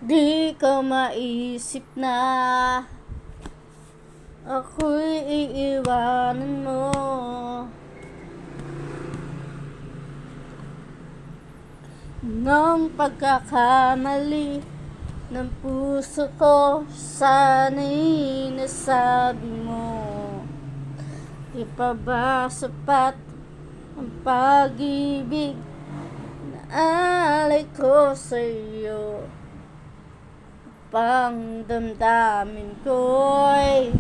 Di ko maisip na ako'y iiwanan mo. Nang pagkakamali ng puso ko, sana'y nasabi mo. Di pa ba sapat ang pag-ibig na alay ko sa'yo? Pang damdamin ko'y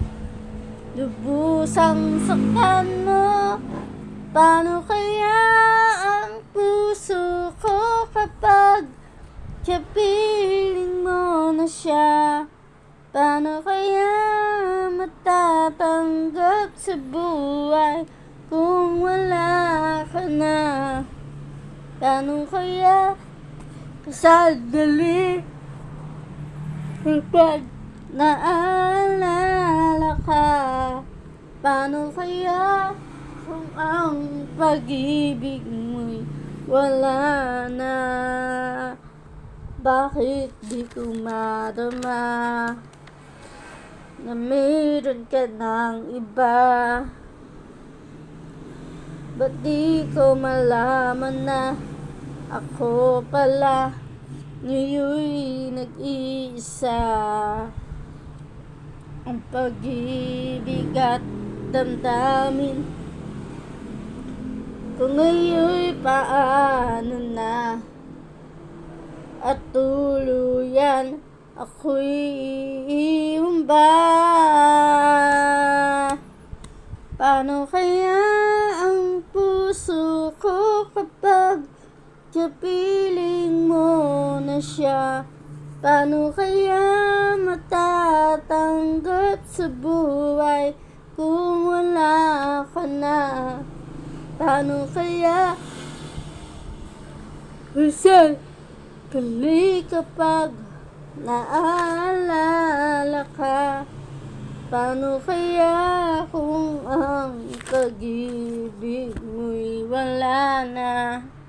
lubusang saktan mo. Paano kaya ang puso ko kapag kapiling mo na siya? Paano kaya matatanggap sa buhay kung wala ka na? Paano kaya kasadali kapag naalala ka? Paano kaya kung ang pag-ibig mo'y wala na? Bakit di ko madama na mayroon ka ng iba? Ba't di ko malaman na ako pala ngayon'y nag-iisa? Ang pag-ibig at damdamin kung ngayon'y paano na? At tuluyan ako'y iiwan ba? Paano kaya ang puso ko kapag kapiling mo na siya? Paano kaya matatanggap sa buhay kung wala ka na? Paano kaya kali kapag naalala ka? Paano kaya kung ang pag-ibig mo'y wala na?